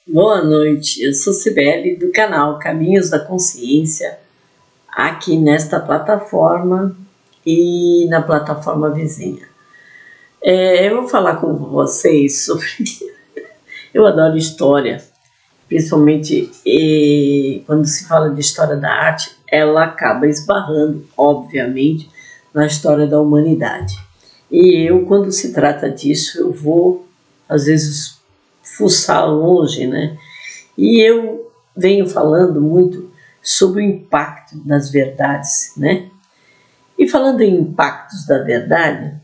Boa noite, eu sou Cibele do canal Caminhos da Consciência, aqui nesta plataforma e na plataforma vizinha. Eu vou falar com vocês sobre... Eu adoro história, principalmente quando se fala de história da arte, ela acaba esbarrando, obviamente, na história da humanidade. E eu, quando se trata disso, eu vou, às vezes, fuçar longe, né? E eu venho falando muito sobre o impacto das verdades, né? E falando em impactos da verdade,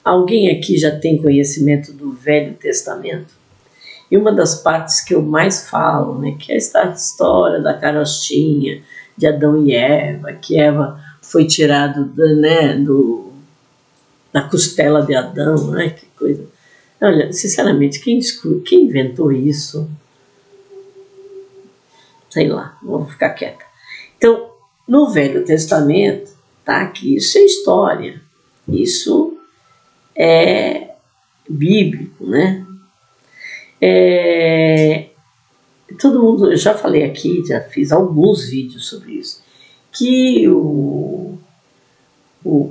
alguém aqui já tem conhecimento do Velho Testamento? E uma das partes que eu mais falo, né, que é esta história da carochinha, de Adão e Eva, que Eva foi tirado da costela de Adão, né? Que coisa. Olha, sinceramente, quem inventou isso? Sei lá, vou ficar quieta. Então, no Velho Testamento, tá, que isso é história, isso é bíblico, né? Todo mundo, eu já falei aqui, já fiz alguns vídeos sobre isso, que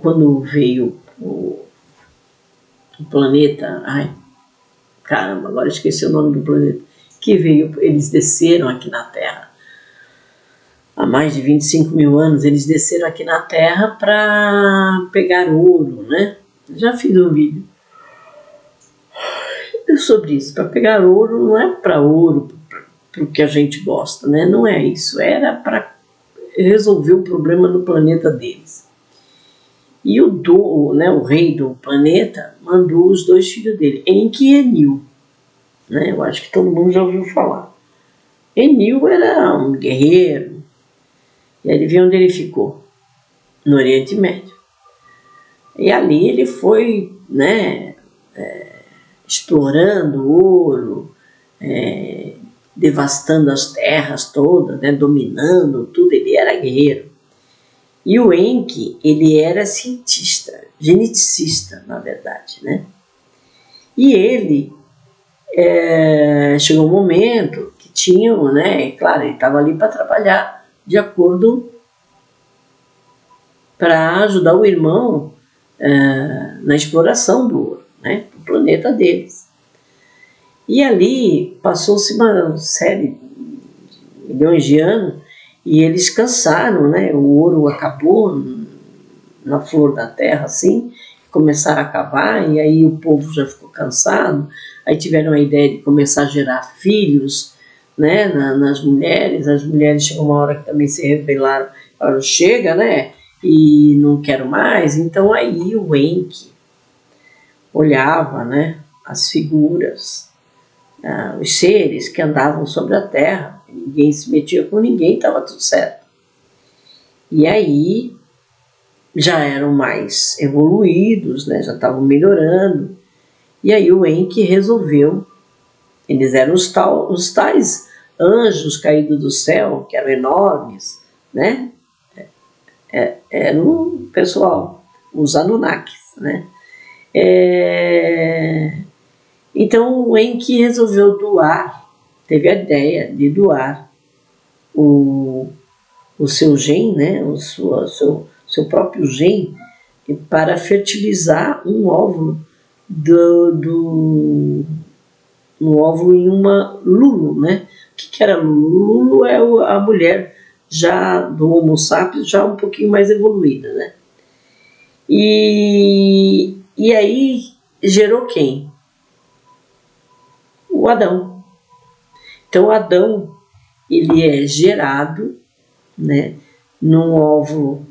quando veio o planeta, caramba, agora esqueci o nome do planeta, que veio, eles desceram aqui na Terra. Há mais de 25 mil anos, eles desceram aqui na Terra para pegar ouro, né? Já fiz um vídeo sobre isso. Para pegar ouro, não é para ouro, para o que a gente gosta, né? Não é isso. Era para resolver o problema no planeta deles. E o rei do planeta mandou os dois filhos dele, Enki e Enil. Né? Eu acho que todo mundo já ouviu falar. Enil era um guerreiro. E aí onde ele ficou? No Oriente Médio. E ali ele foi, né, explorando ouro, devastando as terras todas, né, dominando tudo. Ele era guerreiro. E o Enki, ele era cientista, geneticista, na verdade, né? E ele chegou um momento que tinham, né? Claro, ele estava ali para trabalhar de acordo para ajudar o irmão na exploração do ouro, né? Do planeta deles. E ali passou-se uma série de milhões de anos e eles cansaram, né? O ouro acabou na flor da terra, assim, começaram a cavar, e aí o povo já ficou cansado, aí tiveram a ideia de começar a gerar filhos, né, nas mulheres. As mulheres chegou uma hora que também se rebelaram, falaram, chega, né, e não quero mais. Então aí o Enki olhava, né, as figuras, os seres que andavam sobre a terra, ninguém se metia com ninguém, estava tudo certo. E aí já eram mais evoluídos, né, já estavam melhorando. E aí o Enki resolveu, eles eram os tais anjos caídos do céu, que eram enormes, né? Era o pessoal, os Anunnakis, né? Então o Enki resolveu doar, teve a ideia de doar o seu gen, né? Seu próprio gen, para fertilizar um óvulo um óvulo em uma Lulu, né? O que era Lulu? Lulu é a mulher já do Homo sapiens, já um pouquinho mais evoluída, né? E aí gerou quem? O Adão. Então o Adão, ele é gerado, né, num óvulo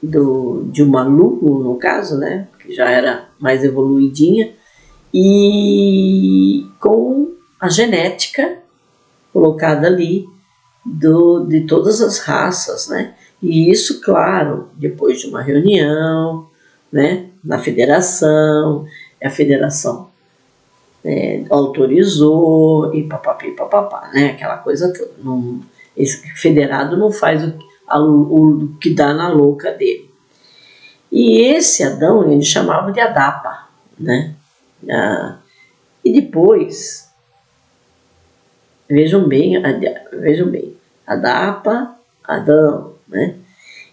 de uma Lulu, no caso, né, que já era mais evoluidinha, e com a genética colocada ali de todas as raças, né? E isso, claro, depois de uma reunião, né, na federação, a federação autorizou e papapá, né? Aquela coisa toda. Esse federado não faz o que dá na louca dele. E esse Adão, ele chamava de Adapa, né? E depois vejam bem, Adapa, Adão, né?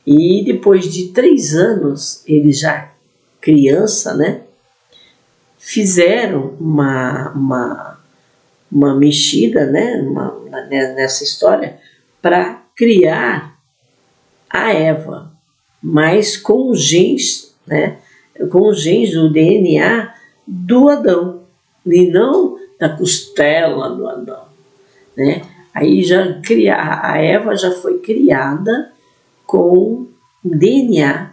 E depois de 3 anos, ele já criança, né? Fizeram uma mexida, né? Nessa história para criar a Eva, mas com os genes, né? Com os genes do DNA do Adão, e não da costela do Adão, né? Aí a Eva já foi criada com o DNA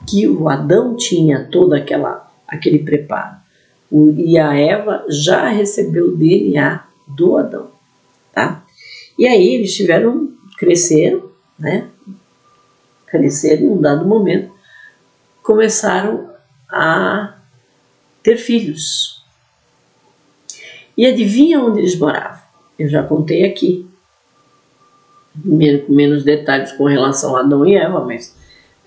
que o Adão tinha, todo aquele preparo. E a Eva já recebeu o DNA do Adão, tá? E aí eles cresceram, né? Cresceram em um dado momento, começaram a ter filhos. E adivinha onde eles moravam? Eu já contei aqui, menos detalhes com relação a Adão e Eva, mas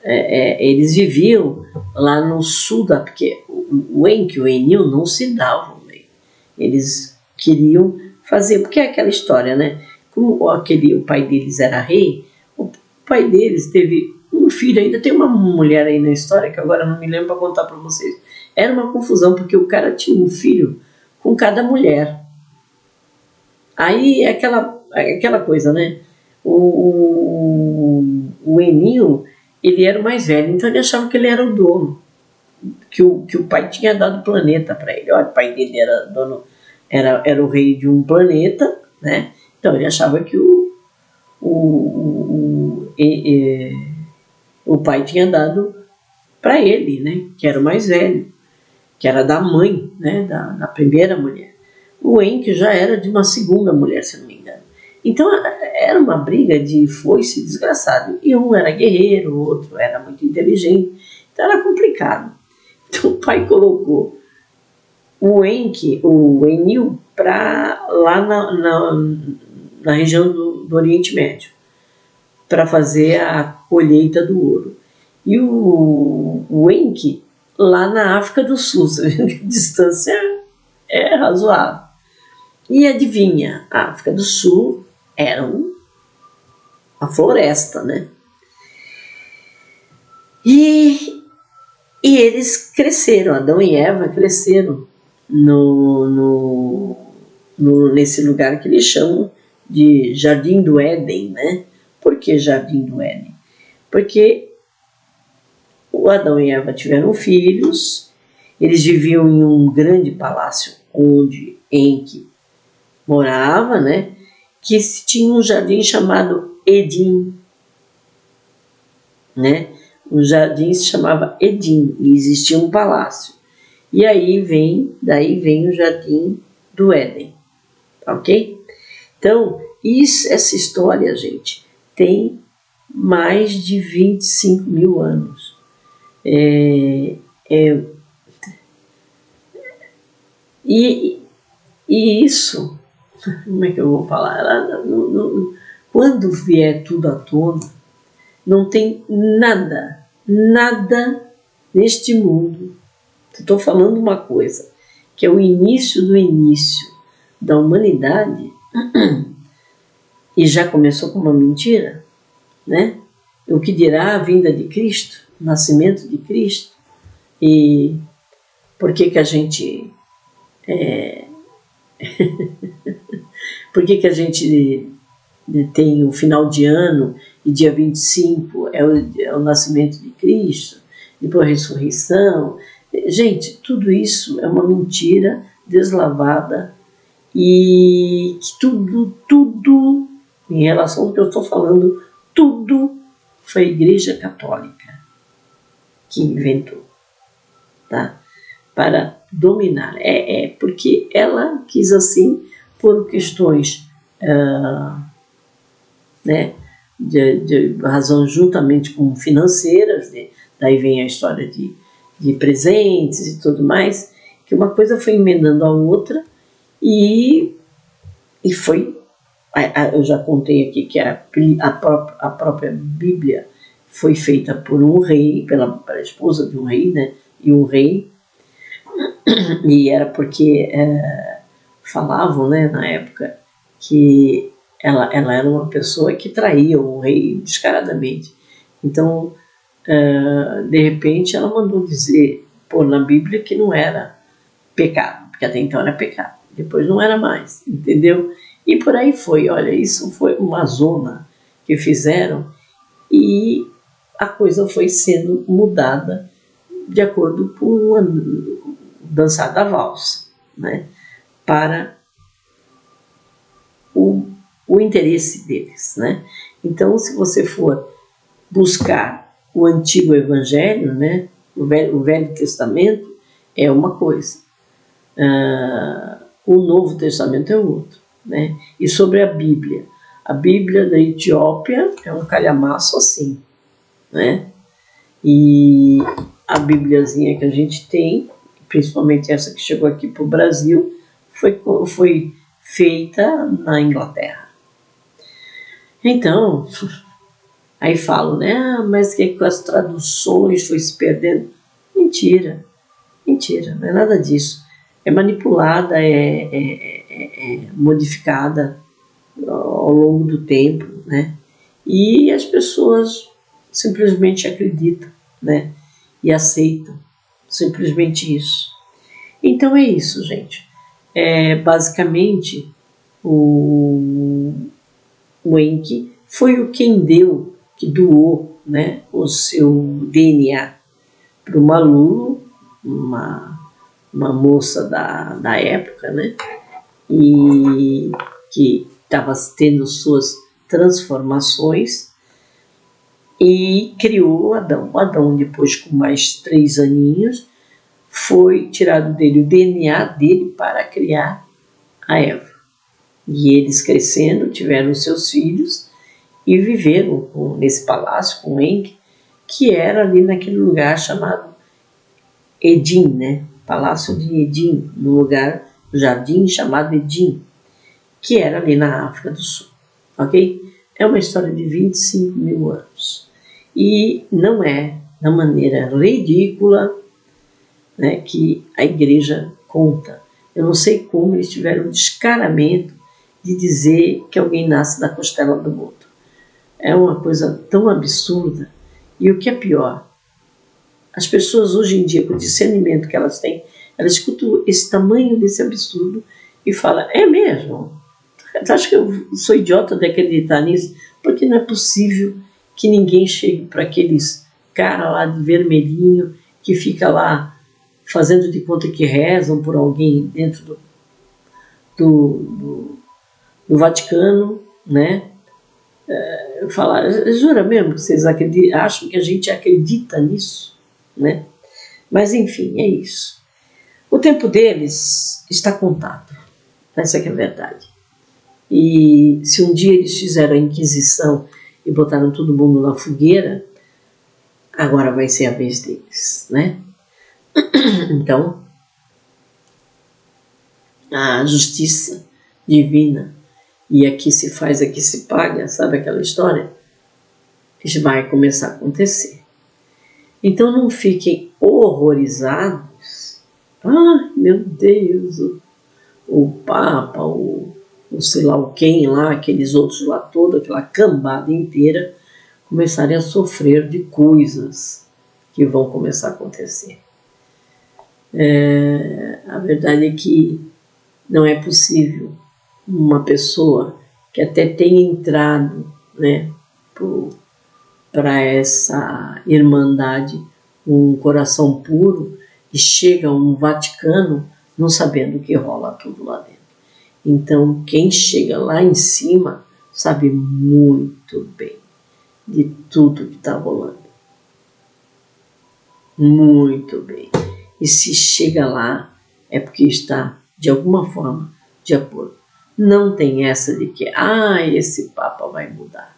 eles viviam lá no sul porque o Enki e o Enil não se davam bem. Eles queriam fazer, porque é aquela história, né? Como o pai deles era rei, o pai deles teve um filho, ainda tem uma mulher aí na história, que agora não me lembro para contar para vocês. Era uma confusão, porque o cara tinha um filho com cada mulher. Aí é aquela coisa, né? O Enil, ele era o mais velho, então ele achava que ele era o dono, que o pai tinha dado o planeta para ele. Olha, o pai dele era dono, era o rei de um planeta, né? Então ele achava que o pai tinha dado para ele, né? Que era o mais velho, que era da mãe, né? Da primeira mulher. O Enki já era de uma segunda mulher, se não me engano. Então era uma briga de foice desgraçado. E um era guerreiro, o outro era muito inteligente. Então era complicado. Então o pai colocou o Enil, lá na região do Oriente Médio, para fazer a colheita do ouro. E o Enki lá na África do Sul. Você vê que a distância é razoável. E adivinha, a África do Sul era uma floresta, né? E eles cresceram, Adão e Eva cresceram nesse lugar que eles chamam de Jardim do Éden, né? Por que Jardim do Éden? Porque o Adão e Eva tiveram filhos, eles viviam em um grande palácio onde Enki morava, né? Que tinha um jardim chamado Éden, né? O jardim se chamava Éden e existia um palácio. E daí vem o Jardim do Éden, ok? Então, essa história, gente, tem mais de 25 mil anos. E isso, como é que eu vou falar? Quando vier tudo à tona, não tem nada neste mundo. Estou falando uma coisa, que é o início do início da humanidade, e já começou com uma mentira, né? O que dirá a vinda de Cristo, o nascimento de Cristo, e por que a gente por que a gente tem o final de ano e dia 25 é o nascimento de Cristo, depois a ressurreição. Gente, tudo isso é uma mentira deslavada, e que tudo, em relação ao que eu estou falando, tudo foi a Igreja Católica que inventou, tá? Para dominar. Porque ela quis assim, por questões né, de razão juntamente com financeiras, né? Daí vem a história de presentes e tudo mais, que uma coisa foi emendando a outra, e foi, eu já contei aqui que a própria Bíblia foi feita por um rei, pela esposa de um rei, né, e um rei, e era porque falavam, né, na época, que ela era uma pessoa que traía o rei descaradamente. Então, de repente, ela mandou dizer, pôr na Bíblia que não era pecado, porque até então era pecado, depois não era mais, entendeu? E por aí foi, olha, isso foi uma zona que fizeram e a coisa foi sendo mudada de acordo com o dançar da valsa, né? Para o interesse deles, né? Então, se você for buscar o Antigo Evangelho, né? O Velho Testamento é uma coisa, o Novo Testamento é outro, né? E sobre a Bíblia da Etiópia é um calhamaço assim, né? E a Bibliazinha que a gente tem, principalmente essa que chegou aqui para o Brasil, foi feita na Inglaterra. Então, aí falam, né? Mas que com as traduções foi se perdendo. Mentira, mentira, não é nada disso. É manipulada, é modificada ao longo do tempo, né? E as pessoas simplesmente acreditam, né? E aceitam simplesmente isso. Então é isso, gente. Basicamente, o Enki foi o quem que doou, né, o seu DNA para uma Lulu, uma moça da época, né, e que estava tendo suas transformações e criou Adão. O Adão, depois, com mais 3 aninhos, foi tirado dele o DNA dele para criar a Eva. E eles crescendo, tiveram seus filhos e viveram nesse palácio com Enki, que era ali naquele lugar chamado Edim, né? Palácio de Edim, no lugar, no jardim chamado Edim, que era ali na África do Sul, ok? É uma história de 25 mil anos. E não é da maneira ridícula, né, que a igreja conta. Eu não sei como eles tiveram o descaramento de dizer que alguém nasce da costela do outro. É uma coisa tão absurda. E o que é pior, as pessoas hoje em dia, com o discernimento que elas têm, elas escutam esse tamanho desse absurdo e falam, é mesmo? Tu acha que eu sou idiota de acreditar nisso? Porque não é possível que ninguém chegue para aqueles caras lá de vermelhinho que fica lá fazendo de conta que rezam por alguém dentro do Vaticano, né? Falar, jura mesmo que vocês acham que a gente acredita nisso, né? Mas enfim, é isso. O tempo deles está contado, essa que é a verdade. E se um dia eles fizeram a Inquisição e botaram todo mundo na fogueira, agora vai ser a vez deles, né? Então, a justiça divina, e aqui se faz, aqui se paga, sabe aquela história? Vai começar a acontecer. Então não fiquem horrorizados. Ah, meu Deus, o Papa, o sei lá o quem lá, aqueles outros lá, toda aquela cambada inteira, começarem a sofrer de coisas que vão começar a acontecer. A verdade é que não é possível uma pessoa que até tenha entrado, né, para essa irmandade, um coração puro, e chega a um Vaticano não sabendo o que rola tudo lá dentro. Então, quem chega lá em cima sabe muito bem de tudo que está rolando. Muito bem. E se chega lá, é porque está, de alguma forma, de acordo. Não tem essa de que, esse Papa vai mudar.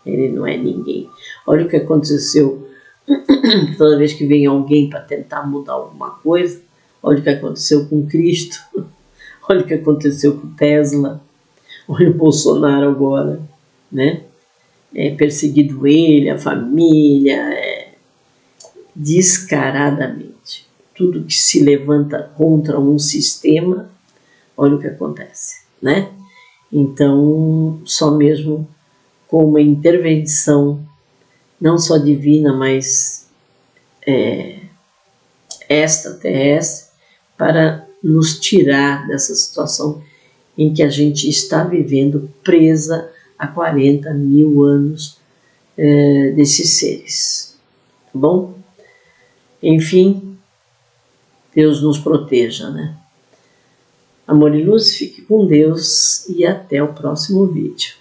Ele não é ninguém. Olha o que aconteceu toda vez que vem alguém para tentar mudar alguma coisa. Olha o que aconteceu com Cristo. Olha o que aconteceu com Tesla. Olha o Bolsonaro agora, né? Perseguido ele, a família, descaradamente. Tudo que se levanta contra um sistema, olha o que acontece. né? Então, só mesmo com uma intervenção, não só divina, mas extraterrestre, para nos tirar dessa situação em que a gente está vivendo presa há 40 mil anos desses seres. Tá bom? Enfim, Deus nos proteja, né? Amor e luz, fique com Deus e até o próximo vídeo.